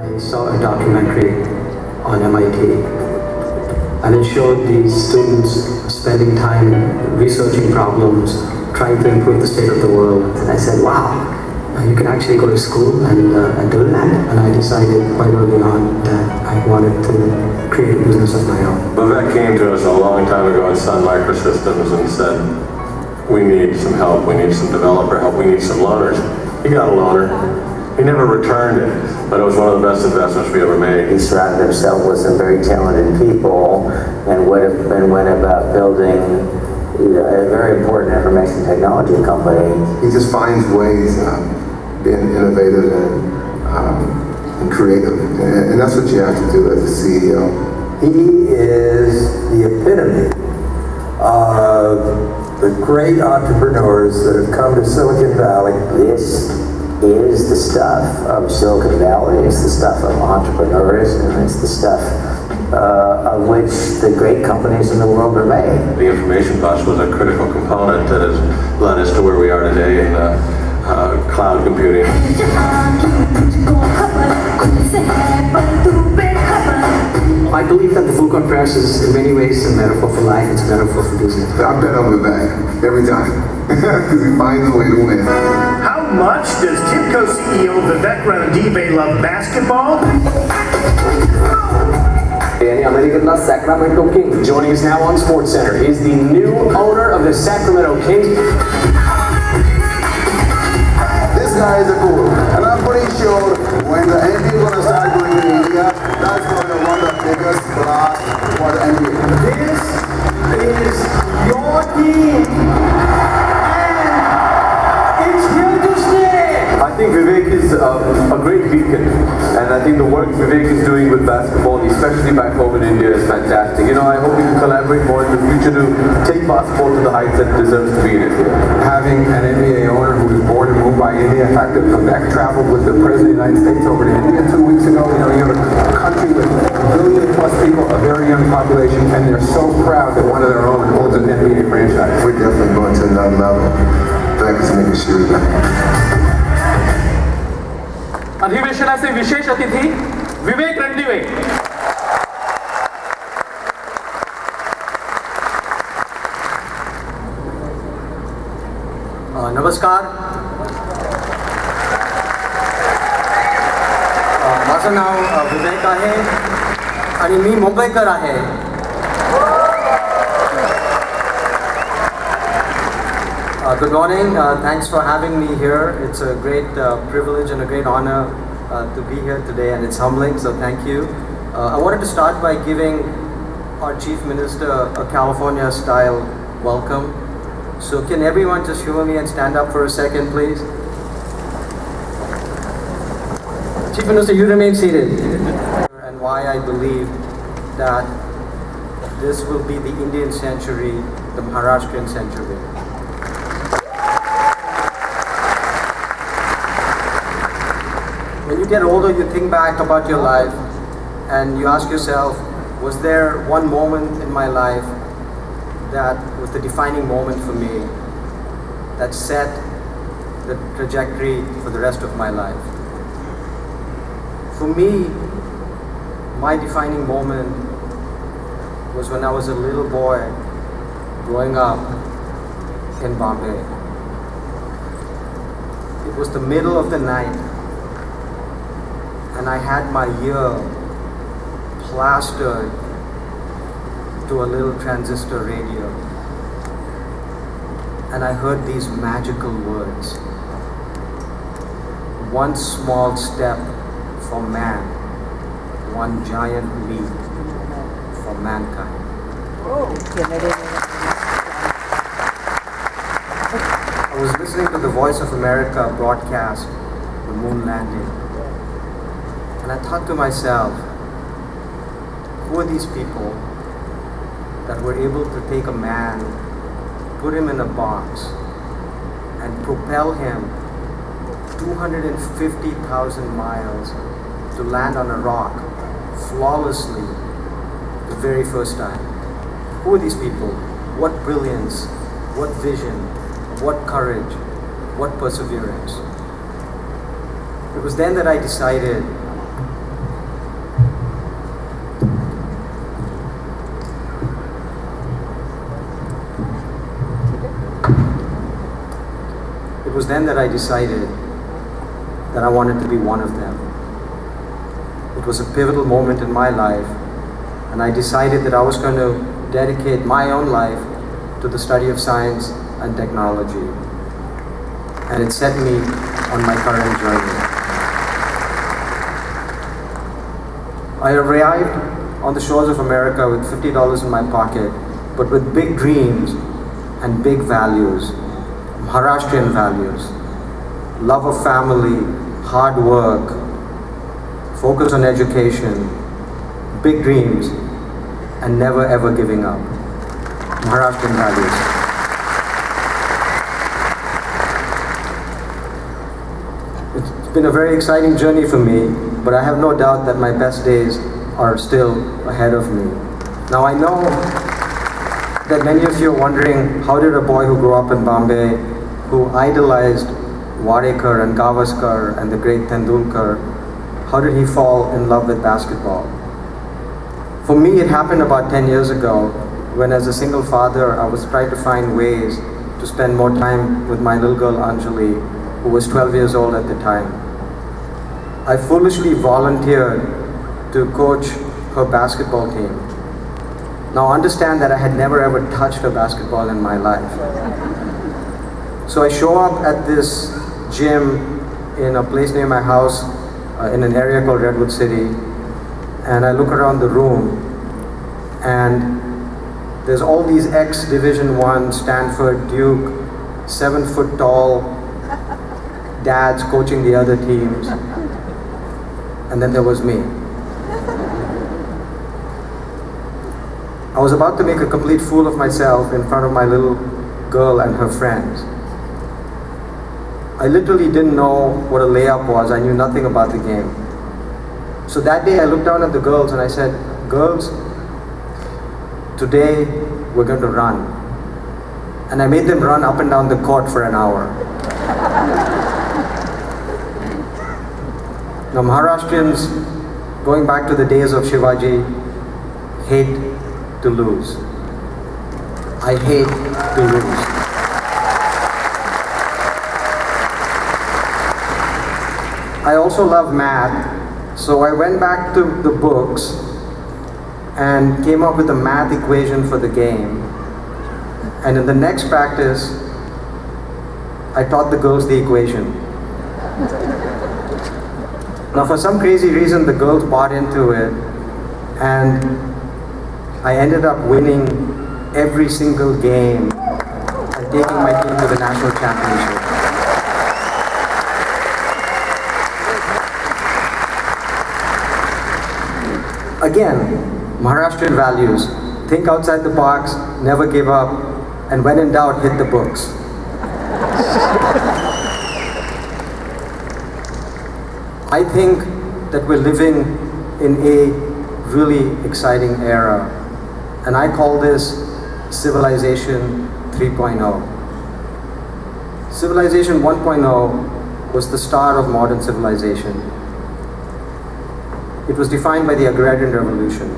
I saw a documentary on MIT, and it showed these students spending time researching problems, trying to improve the state of the world. And I said, wow, you can actually go to school and do that. And I decided quite early on that I wanted to create a business of my own. Vivek came to us a long time ago at Sun Microsystems and said, we need some help, we need some developer help, we need some loaners. He got a loaner. He never returned it, but it was one of the best investments we ever made. He surrounded himself with some very talented people and went about building a very important information technology company. He just finds ways of being innovative and creative, and that's what you have to do as a CEO. He is the epitome of the great entrepreneurs that have come to Silicon Valley. This is the stuff of Silicon Valley, it's the stuff of entrepreneurs, and it's the stuff of which the great companies in the world are made. The information bus was a critical component that has led us to where we are today in cloud computing. I believe that the Vulcan Press is in many ways a metaphor for life, it's a metaphor for business. I bet on Vivek every time, because he finds a way to win. How much does TIBCO CEO Vivek Ranadivé love basketball? American Sacramento Kings. Joining us now on SportsCenter is the new owner of the Sacramento Kings. This guy is a guru, and I'm pretty sure when the NBA is going to start going to India, that's going to run the biggest blast for the NBA. This is your team, and it's here to stay. I think Vivek is a great beacon, and I think the work Vivek is doing with basketball, especially back home in India, is fantastic. You know, I hope we can collaborate more in the future to take basketball to the heights that it deserves to be in India. Having an NBA owner who was born and moved by India, in fact, Vivek traveled with the President of the United States over to India 2 weeks ago. You know, you have a country with a billion plus people, a very young population, and they're so proud that one of their own owns an NBA franchise. We're definitely going to another level. Vivek is making sure that. अधिवेशनाचे विशेष अतिथी विवेक रणदिवे. नमस्कार. माझं नाव विवेक आहे आणि मी मुंबईकर आहे. Good morning. Thanks for having me here. It's a great privilege and a great honor to be here today, and it's humbling, so thank you. I wanted to start by giving our Chief Minister a California-style welcome. So can everyone just humor me and stand up for a second, please? Chief Minister, you remain seated. And why I believe that this will be the Indian century, the Maharashtrian century. When you get older, you think back about your life and you ask yourself, was there one moment in my life that was the defining moment for me that set the trajectory for the rest of my life? For me, my defining moment was when I was a little boy growing up in Bombay. It was the middle of the night, and I had my ear plastered to a little transistor radio, and I heard these magical words: one small step for man, one giant leap for mankind. I was listening to the Voice of America broadcast the moon landing, and I thought to myself, who are these people that were able to take a man, put him in a box, and propel him 250,000 miles to land on a rock flawlessly the very first time? Who are these people? What brilliance, what vision, what courage, what perseverance. It was then that I decided was then that I decided that I wanted to be one of them. It was a pivotal moment in my life, and I decided that I was going to dedicate my own life to the study of science and technology. And it set me on my current journey. I arrived on the shores of America with $50 in my pocket, but with big dreams and big values, Maharashtrian values, love of family, hard work, focus on education, big dreams, and never ever giving up. Maharashtrian values. It's been a very exciting journey for me, but I have no doubt that my best days are still ahead of me. Now I know that many of you are wondering, how did a boy who grew up in Bombay, who idolized Wadekar and Gavaskar and the great Tendulkar, how did he fall in love with basketball? For me, it happened about 10 years ago, when as a single father, I was trying to find ways to spend more time with my little girl Anjali, who was 12 years old at the time. I foolishly volunteered to coach her basketball team. Now understand that I had never ever touched a basketball in my life. So I show up at this gym in a place near my house, in an area called Redwood City, and I look around the room, and there's all these ex-Division I, Stanford, Duke, 7-foot tall dads coaching the other teams, and then there was me. I was about to make a complete fool of myself in front of my little girl and her friends. I literally didn't know what a layup was. I knew nothing about the game. So that day I looked down at the girls and I said, girls, today we're going to run. And I made them run up and down the court for an hour. Now Maharashtrians, going back to the days of Shivaji, hate to lose. I hate to lose. I also love math, so I went back to the books and came up with a math equation for the game. And in the next practice, I taught the girls the equation. Now for some crazy reason, the girls bought into it, and I ended up winning every single game and taking my team to the national championship. Again, Maharashtrian values. Think outside the box, never give up, and when in doubt, hit the books. I think that we're living in a really exciting era, and I call this Civilization 3.0. Civilization 1.0 was the start of modern civilization. It was defined by the agrarian revolution.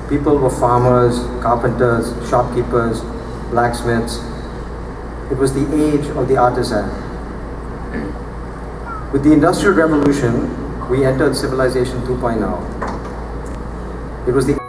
People were farmers, carpenters, shopkeepers, blacksmiths. It was the age of the artisan. With the Industrial Revolution, we entered Civilization 2.0. It was the